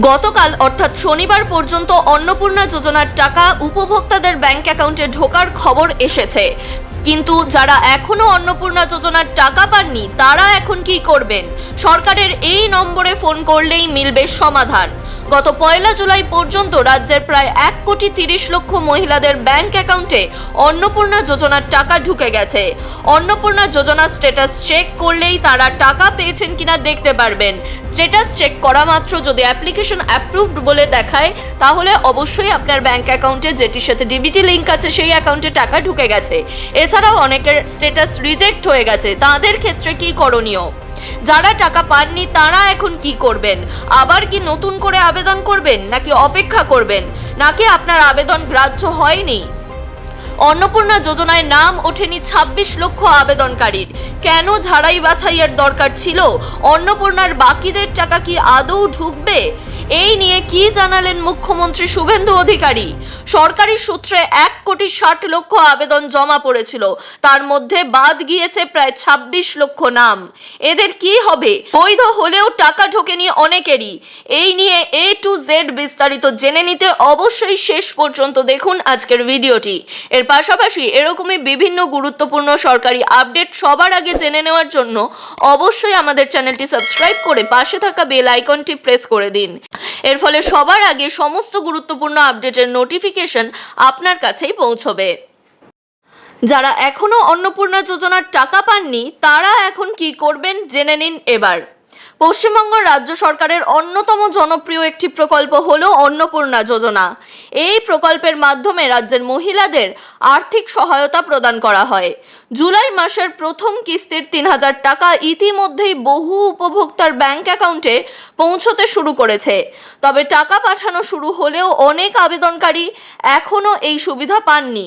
গতকাল অর্থাৎ শনিবার পর্যন্ত অন্নপূর্ণা যোজনার টাকা উপভোক্তাদের ব্যাংক অ্যাকাউন্টে ঢোকার খবর এসেছে, কিন্তু যারা এখনো অন্নপূর্ণা যোজনার টাকা পাননি তারা এখন কি করবেন? সরকারের এই নম্বরে ফোন করলেই মিলবে সমাধান। গত 1 জুলাই পর্যন্ত রাজ্যের প্রায় 1,30,00,000 মহিলাদের ব্যাংক অ্যাকাউন্টে অন্নপূর্ণা যোজনার টাকা ঢুকে গেছে। অন্নপূর্ণা যোজনা স্ট্যাটাস চেক করলেই তারা টাকা পেয়েছেন কিনা দেখতে পারবেন। স্ট্যাটাস চেক করা মাত্র যদি অ্যাপ্লিকেশন অ্যাপ্রুভড বলে দেখায়, তাহলে অবশ্যই আপনার ব্যাংক অ্যাকাউন্টে যেটির সাথে ডিবিটি লিংক আছে সেই অ্যাকাউন্টে টাকা ঢুকে গেছে। এছাড়াও অনেকের স্ট্যাটাস রিজেক্ট হয়ে গেছে, তাদের ক্ষেত্রে কি করণীয়? যারা টাকা পাননি তারা এখন কি করবেন? আবার কি নতুন করে আবেদন করবেন, নাকি অপেক্ষা করবেন, নাকি আপনার আবেদন গ্রাহ্য হয়নি? অন্নপূর্ণা যোজনায় নাম ওঠেনি 26 লক্ষ আবেদনকারীর। কেন ঝাড়াই বাছাইয়ের দরকার ছিল? অন্নপূর্ণার বাকিদের টাকা কি আদৌ ঢুকবে? এই নিয়ে কি জানালেন মুখ্যমন্ত্রী শুভেন্দু অধিকারী? সরকারি সূত্রে 1,60,00,000 আবেদন জমা পড়েছিল, তার মধ্যে বাদ গিয়েছে প্রায় 26 লক্ষ নাম। এদের কি হবে? বৈধ হলেও টাকা ঢোকেনি অনেকেরই। এই নিয়ে A to Z বিস্তারিত জেনে নিতে অবশ্যই শেষ পর্যন্ত দেখুন আজকের ভিডিওটি। এর পাশাপাশি এরকমই বিভিন্ন গুরুত্বপূর্ণ সরকারি আপডেট সবার আগে জেনে নেওয়ার জন্য অবশ্যই আমাদের চ্যানেলটি সাবস্ক্রাইব করে পাশে থাকা বেল আইকনটি প্রেস করে দিন। এর ফলে সবার আগে সমস্ত গুরুত্বপূর্ণ আপডেটের নোটিফিকেশন আপনার কাছেই পৌঁছবে। যারা এখনো অন্নপূর্ণা যোজনার টাকা পাননি তারা এখন কি করবেন জেনে নিন এবার। পশ্চিমবঙ্গ রাজ্য সরকারের অন্যতম জনপ্রিয় একটি প্রকল্প হলো অন্নপূর্ণা যোজনা। এই প্রকল্পের মাধ্যমে রাজ্যের মহিলাদের আর্থিক সহায়তা প্রদান করা হয়। জুলাই মাসের প্রথম কিস্তির 3,000 টাকা ইতিমধ্যেই বহু উপভোক্তার ব্যাংক অ্যাকাউন্টে পৌঁছতে শুরু করেছে। তবে টাকা পাঠানো শুরু হলেও অনেক আবেদনকারী এখনো এই সুবিধা পাননি।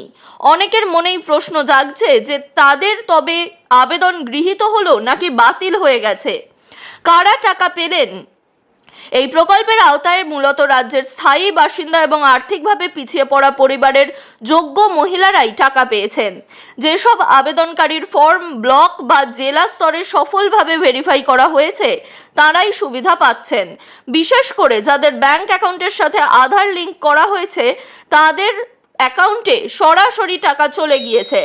অনেকের মনেই প্রশ্ন জাগছে যে তাদের তবে আবেদন গৃহীত হলো নাকি বাতিল হয়ে গেছে। কারা টাকা পেলেন? এই প্রকল্পের আওতায় মূলত রাজ্যের স্থায়ী বাসিন্দা এবং আর্থিকভাবে পিছিয়ে পড়া পরিবারের যোগ্য মহিলারাই টাকা পেয়েছেন। যেসব আবেদনকারীর ফর্ম ব্লক বা জেলা স্তরে সফলভাবে ভেরিফাই করা হয়েছে তারাই সুবিধা পাচ্ছেন। বিশেষ করে যাদের ব্যাংক অ্যাকাউন্টের সাথে আধার লিংক করা হয়েছে তাদের অ্যাকাউন্টে সরাসরি টাকা চলে গিয়েছে।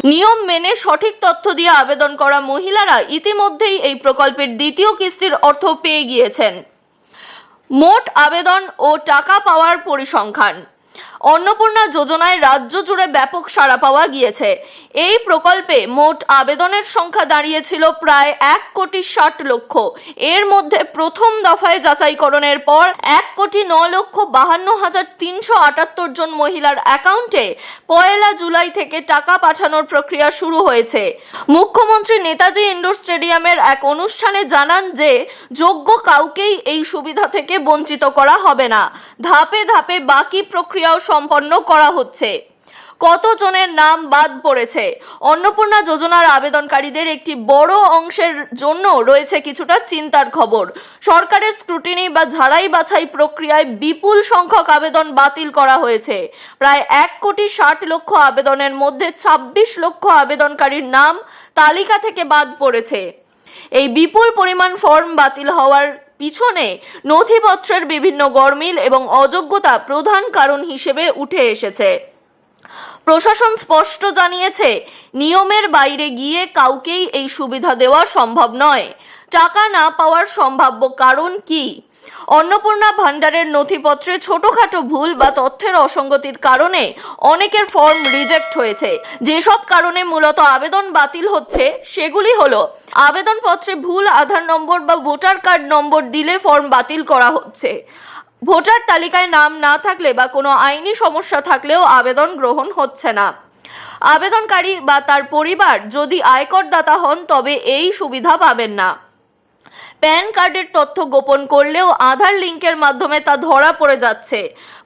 নিয়ম মেনে সঠিক তথ্য দিয়ে আবেদন করা মহিলারা ইতিমধ্যেই এই প্রকল্পের দ্বিতীয় কিস্তির অর্থ পেয়ে গিয়েছেন। মোট আবেদন ও টাকা পাওয়ার পরিসংখ্যান। অন্নপূর্ণা যোজনায় রাজ্য জুড়ে ব্যাপক সাড়া পাওয়া গিয়েছে। এই প্রকল্পে মোট আবেদনের সংখ্যা দাঁড়িয়েছিল প্রায় 1,60,00,000। এর মধ্যে প্রথম দফায় যাচাইকরণের পর 1,59,52,378 জন মহিলার অ্যাকাউন্টে 1 জুলাই থেকে টাকা পাঠানোর প্রক্রিয়া শুরু হয়েছে। মুখ্যমন্ত্রী নেতাজি ইন্ডোর স্টেডিয়ামের এক অনুষ্ঠানে জানান যে যোগ্য কাউকেই এই সুবিধা থেকে বঞ্চিত করা হবে না। ধাপে ধাপে বাকি প্রক্রিয়াও সম্পন্ন করা হচ্ছে। কতজনের নাম বাদ পড়েছে? অন্নপূর্ণা যোজনার আবেদনকারীদের একটি বড় অংশের জন্য রয়েছে কিছুটা চিন্তার খবর। সরকারের স্ক্রুটিনি বা ঝাড়াই বাছাই প্রক্রিয়ায় বিপুল সংখ্যক আবেদন বাতিল করা হয়েছে। প্রায় 1,60,00,000 আবেদনের মধ্যে 26 লক্ষ আবেদনকারীর নাম তালিকা থেকে বাদ পড়েছে। এই বিপুল পরিমাণ ফর্ম বাতিল হওয়ার পিছনে নথিপত্রের বিভিন্ন গরমিল এবং অযোগ্যতা প্রধান কারণ হিসেবে উঠে এসেছে। প্রশাসন স্পষ্ট জানিয়েছে, নিয়মের বাইরে গিয়ে কাউকেই এই সুবিধা দেওয়া সম্ভব নয়। টাকা না পাওয়ার সম্ভাব্য কারণ কি? অন্নপূর্ণা ভান্ডারের নথিপত্রে ছোটখাটো ভুল বা তথ্যের অসঙ্গতির কারণে অনেকের ফর্ম রিজেক্ট হয়েছে। যেসব কারণে মূলত আবেদন বাতিল হচ্ছে সেগুলি হলো: আবেদনপত্রে ভুল আধার নম্বর বা ভোটার কার্ড নম্বর দিলে ফর্ম বাতিল করা হচ্ছে, ভোটার তালিকায় নাম না থাকলে বা কোনো আইনি সমস্যা থাকলেও আবেদন গ্রহণ হচ্ছে না, আবেদনকারী বা তার পরিবার যদি আয়করদাতা হন তবে এই সুবিধা পাবেন না, প্যান কার্ডের তথ্য গোপন করলেও আধার লিঙ্কের মাধ্যমে তা ধরা পড়ে যাচ্ছে,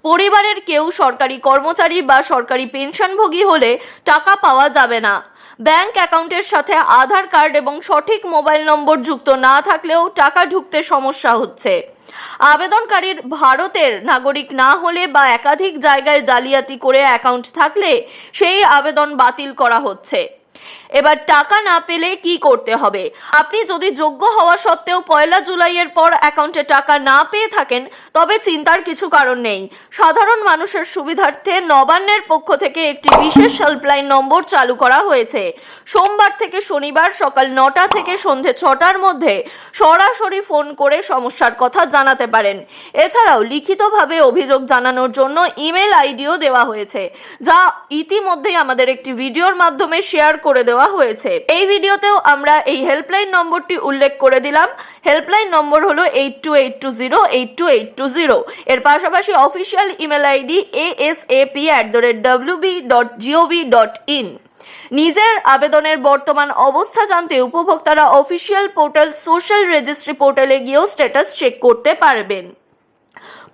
পরিবারের কেউ সরকারি কর্মচারী বা সরকারি পেনশনভোগী হলে টাকা পাওয়া যাবে না, ব্যাংক অ্যাকাউন্টের সাথে আধার কার্ড এবং সঠিক মোবাইল নম্বর যুক্ত না থাকলেও টাকা ঢুকতে সমস্যা হচ্ছে, আবেদনকারীর ভারতের নাগরিক না হলে বা একাধিক জায়গায় জালিয়াতি করে অ্যাকাউন্ট থাকলে সেই আবেদন বাতিল করা হচ্ছে, এবার টাকা না পেলে কি করতে হবে? আপনি যদি যোগ্য হওয়া সত্ত্বেও 1 জুলাইয়ের পর অ্যাকাউন্টে টাকা না পেয়ে থাকেন, তবে চিন্তার কিছু কারণ নেই। সাধারণ মানুষের সুবিধার্থে নবান্নের পক্ষ থেকে একটি বিশেষ হেল্পলাইন নম্বর চালু করা হয়েছে। সোমবার থেকে শনিবার সকাল 9টা থেকে সন্ধে 6টার মধ্যে সরাসরি ফোন করে সমস্যার কথা জানাতে পারেন। এছাড়াও লিখিতভাবে অভিযোগ জানানোর জন্য ইমেল আইডিও দেওয়া হয়েছে, যা ইতিমধ্যেই আমাদের একটি ভিডিওর মাধ্যমে শেয়ার করে দেওয়া হয়েছে। এই ভিডিওতেও আমরা এই হেল্পলাইন নম্বরটি উল্লেখ করে দিলাম। হেল্পলাইন নম্বর হলো 8280828280। এর পাশাপাশি অফিসিয়াল ইমেল আইডি asap@wb.gov.in। নিজের আবেদনের বর্তমান অবস্থা জানতে উপভোক্তারা অফিসিয়াল পোর্টাল সোশ্যাল রেজিস্ট্রি পোর্টালে গিয়েও স্ট্যাটাস চেক করতে পারবেন।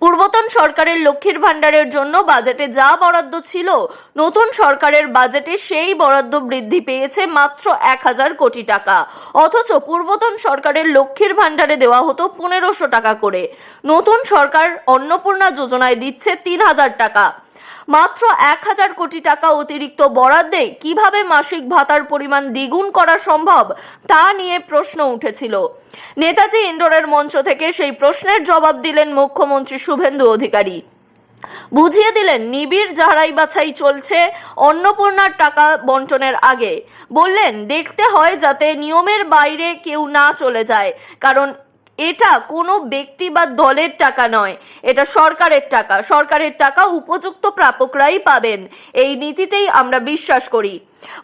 পূর্বতন সরকারের লক্ষ্মীর ভাণ্ডারের জন্য বাজেটে যা বরাদ্দ ছিল, নতুন সরকারের বাজেটে সেই বরাদ্দ বৃদ্ধি পেয়েছে মাত্র 1000 কোটি টাকা। অথচ পূর্বতন সরকারের লক্ষ্মীর ভাণ্ডারে দেওয়া হতো 1500 টাকা করে। নতুন সরকার অন্নপূর্ণা যোজনায় দিচ্ছে 3000 টাকা। মাত্র 1000 কোটি টাকা অতিরিক্ত বরাদ্দে কিভাবে মাসিক ভাতার পরিমাণ দ্বিগুণ করা সম্ভব, তা নিয়ে প্রশ্ন উঠেছিল। নেতাজি ইন্ডোরের মঞ্চ থেকে সেই প্রশ্নের জবাব দিলেন মুখ্যমন্ত্রী শুভেন্দু অধিকারী। বুঝিয়ে দিলেন নিবিড় যাচাই বাছাই চলছে অন্নপূর্ণার টাকা বন্টনের আগে। বললেন, দেখতে হয় যাতে নিয়মের বাইরে কেউ না চলে যায়, কারণ এটা কোনো ব্যক্তি বা দলের টাকা নয়, এটা সরকারের টাকা। সরকারের টাকা উপযুক্ত প্রাপকরাই পাবেন, এই নীতিতেই আমরা বিশ্বাস করি।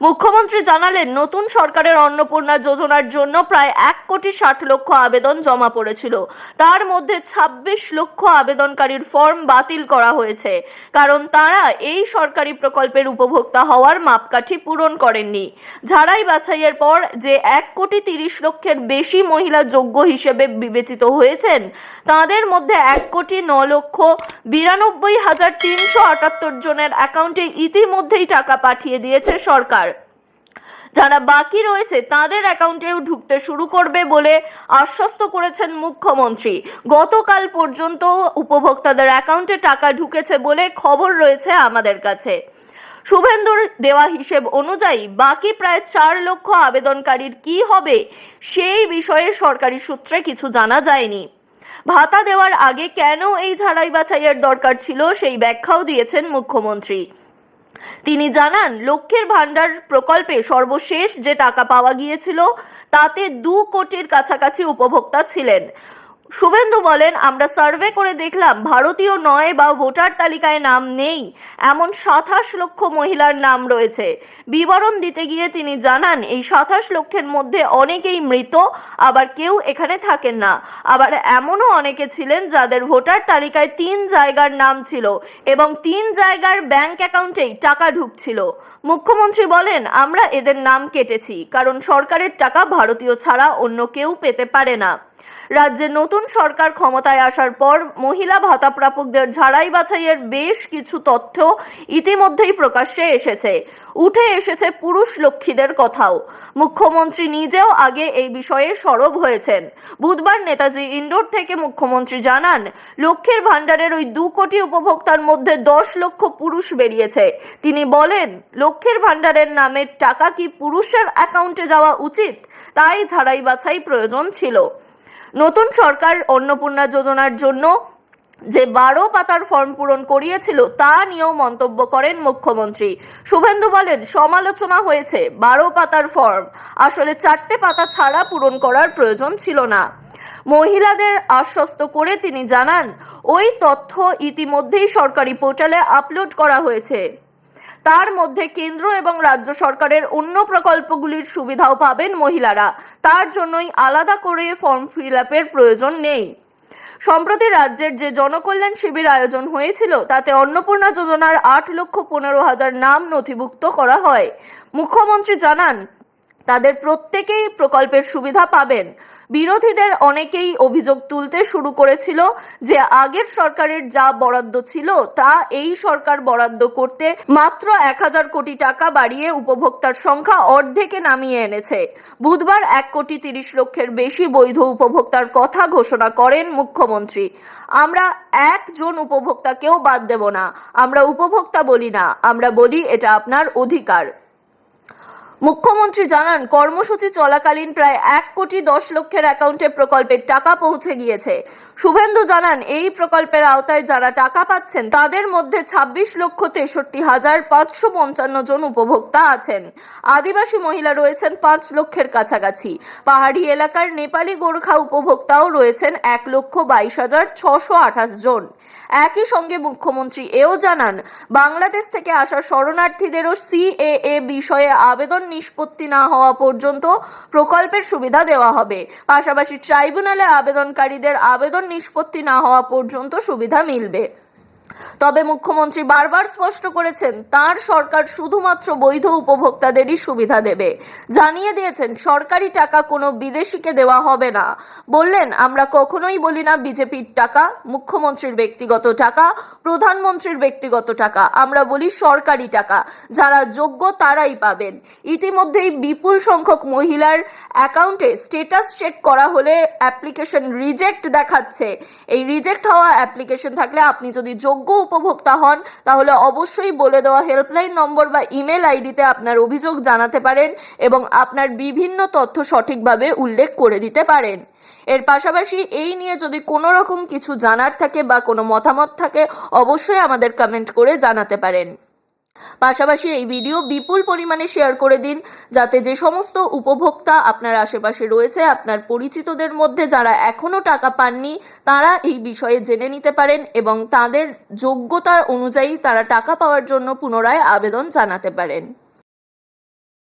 মুখ্যমন্ত্রী জানালেন, নতুন সরকারের অন্নপূর্ণা যোজনার জন্য প্রায় 1,60,00,000 আবেদন জমা পড়েছিল। তার মধ্যে 26 লক্ষ আবেদনকারীর ফর্ম বাতিল করা হয়েছে, কারণ তারা এই সরকারি প্রকল্পের উপভোক্তা হওয়ার মাপকাঠি পূরণ করেননি। ঝাড়াই বাছাইয়ের পর যে 1,30,00,000-এর বেশি মহিলা যোগ্য হিসেবে বিবেচিত হয়েছেন, তাদের মধ্যে 1,09,92,378 জনের অ্যাকাউন্টে ইতিমধ্যেই টাকা পাঠিয়ে দিয়েছে সরকার। যারা বাকি রয়েছে তাদের অ্যাকাউন্টেও ঢুকতে শুরু করবে বলে আশ্বস্ত করেছেন মুখ্যমন্ত্রী। গতকাল পর্যন্ত উপভোক্তাদের অ্যাকাউন্টে টাকা ঢুকেছে বলে খবর রয়েছে আমাদের কাছে। শুভেন্দুর দেওয়া হিসেব অনুযায়ী বাকি প্রায় 4 লক্ষ আবেদনকারীর কি হবে, সেই বিষয়ে সরকারি সূত্রে কিছু জানা যায়নি। ভাতা দেওয়ার আগে কেন এই ঝাড়াই বাছাইয়ের দরকার ছিল, সেই ব্যাখ্যাও দিয়েছেন মুখ্যমন্ত্রী। তিনি জানান, লক্ষ্মীর ভাণ্ডার প্রকল্পে সর্বশেষ যে টাকা পাওয়া গিয়েছিল তাতে 2 কোটির কাছাকাছি উপভোক্তা ছিলেন। শুভেন্দু বলেন, আমরা সার্ভে করে দেখলাম ভারতীয় নয় বা ভোটার তালিকায় নাম নেই এমন 27 লক্ষ মহিলার নাম রয়েছে। বিবরণ দিতে গিয়ে তিনি জানান, এই 27 লক্ষের মধ্যে অনেকেই মৃত, আবার কেউ এখানে থাকেন না। আবার এমনও অনেকে ছিলেন যাদের ভোটার তালিকায় 3 জায়গার নাম ছিল এবং 3 জায়গার ব্যাংক অ্যাকাউন্টেই টাকা ঢুকছিল। মুখ্যমন্ত্রী বলেন, আমরা এদের নাম কেটেছি, কারণ সরকারের টাকা ভারতীয় ছাড়া অন্য কেউ পেতে পারে না। রাজ্যে নতুন সরকার ক্ষমতায় আসার পর মহিলা ভাতা প্রাপকদের ঝাড়াই বাছাইয়ের বেশ কিছু তথ্য ইতিমধ্যেই প্রকাশ্যে এসেছে। উঠে এসেছে পুরুষ লক্ষ্মীদের কথাও। মুখ্যমন্ত্রী নিজেও আগে এই বিষয়ে সরব হয়েছেন। বুধবার নেতাজি ইন্ডোর থেকে মুখ্যমন্ত্রী জানান, লক্ষ্মীর ভাণ্ডারের ওই 2 কোটি উপভোক্তার মধ্যে 10 লক্ষ পুরুষ বেরিয়েছে। তিনি বলেন, লক্ষ্মীর ভাণ্ডারের নামের টাকা কি পুরুষের অ্যাকাউন্টে যাওয়া উচিত, তাই ঝাড়াই বাছাই প্রয়োজন ছিল। নতুন সরকার অন্নপূর্ণা যোজনার জন্য যে 12 পাতার ফর্ম পূরণ করিয়েছিল তা নিয়েও মন্তব্য করেন মুখ্যমন্ত্রী। শুভেন্দু বলেন, সমালোচনা হয়েছে 12 পাতার ফর্ম আসলে 4টে পাতা ছাড়া পূরণ করার প্রয়োজন ছিল না। মহিলাদের আশ্বস্ত করে তিনি জানান, ওই তথ্য ইতিমধ্যেই সরকারি পোর্টালে আপলোড করা হয়েছে। তার মধ্যে কেন্দ্র এবং রাজ্য সরকারের অন্য প্রকল্পগুলির সুবিধাও পাবেন মহিলারা। তার জন্যই আলাদা করে ফর্ম ফিল-আপের প্রয়োজন নেই। সম্প্রতি রাজ্যের যে জনকল্যাণ শিবির আয়োজন হয়েছিল তাতে অন্নপূর্ণা যোজনার 8,15,000 নাম নথিভুক্ত করা হয়। মুখ্যমন্ত্রী জানান, তাদের প্রত্যেকেই প্রকল্পের সুবিধা পাবেন। বিরোধীদের অনেকেই অভিযোগ তুলতে শুরু করেছিল যে আগের সরকারের যা বরাদ্দ ছিল তা এই সরকার বরাদ্দ করতে মাত্র 1000 কোটি টাকা বাড়িয়ে উপভোক্তার সংখ্যা অর্ধেকে নামিয়ে এনেছে। বুধবার 1,30,00,000-এর বেশি বৈধ উপভোক্তার কথা ঘোষণা করেন মুখ্যমন্ত্রী। আমরা একজন উপভোক্তাকেও বাদ দেব না। আমরা উপভোক্তা বলি না, আমরা বলি এটা আপনার অধিকার। মুখ্যমন্ত্রী জানান, কর্মসূচি চলাকালীন প্রায় 1,10,00,000 অ্যাকাউন্টে প্রকল্পের টাকা পৌঁছে গিয়েছে। শুভেন্দু জানান, এই প্রকল্পের আওতায় যারা টাকা পাচ্ছেন তাদের মধ্যে 26,63,555 জন উপভোক্তা আছেন। আদিবাসী মহিলা রয়েছেন 5 লক্ষের কাছাকাছি। পাহাড়ি এলাকার নেপালি গোর্খা উপভোক্তাও রয়েছেন 1,22,628 জন। একই সঙ্গে মুখ্যমন্ত্রী এও জানান, বাংলাদেশ থেকে আসা শরণার্থীদেরও সিএএ বিষয়ে আবেদন নিষ্পত্তি না হওয়া পর্যন্ত প্রকল্পের সুবিধা দেওয়া হবে। পাশাপাশি ট্রাইব্যুনালে আবেদনকারীদের আবেদন নিষ্পত্তি না হওয়া পর্যন্ত সুবিধা মিলবে। তবে মুখ্যমন্ত্রী বারবার স্পষ্ট করেছেন, তার সরকার শুধুমাত্র বৈধ উপভোক্তাদেরই সুবিধা দেবে। জানিয়ে দিয়েছেন, সরকারি টাকা কোনো বিদেশিকে দেওয়া হবে না। বললেন, আমরা কখনোই বলি না বিজেপির টাকা, মুখ্যমন্ত্রীর ব্যক্তিগত টাকা, প্রধানমন্ত্রীর ব্যক্তিগত টাকা, আমরা বলি সরকারি টাকা। যারা যোগ্য তারাই পাবেন। ইতিমধ্যেই বিপুল সংখ্যক মহিলার অ্যাকাউন্টে স্ট্যাটাস চেক করা হলে অ্যাপ্লিকেশন রিজেক্ট দেখাচ্ছে। এই রিজেক্ট হওয়া অ্যাপ্লিকেশন থাকলে আপনি যদি যোগ্য উপভোক্তা হন তাহলে অবশ্যই বলে দেওয়া হেল্পলাইন নম্বর বা ইমেল আইডিতে আপনার অভিযোগ জানাতে পারেন এবং আপনার বিভিন্ন তথ্য সঠিকভাবে উল্লেখ করে দিতে পারেন। এর পাশাপাশি এই নিয়ে যদি কোনো রকম কিছু জানার থাকে বা কোনো মতামত থাকে অবশ্যই আমাদের কমেন্ট করে জানাতে পারেন। পাশাপাশি এই ভিডিও বিপুল পরিমাণে শেয়ার করে দিন, যাতে যে সমস্ত উপভোক্তা আপনার আশেপাশে রয়েছে, আপনার পরিচিতদের মধ্যে যারা এখনো টাকা পাননি, তারা এই বিষয়ে জেনে নিতে পারেন এবং তাদের যোগ্যতার অনুযায়ী তারা টাকা পাওয়ার জন্য পুনরায় আবেদন জানাতে পারেন।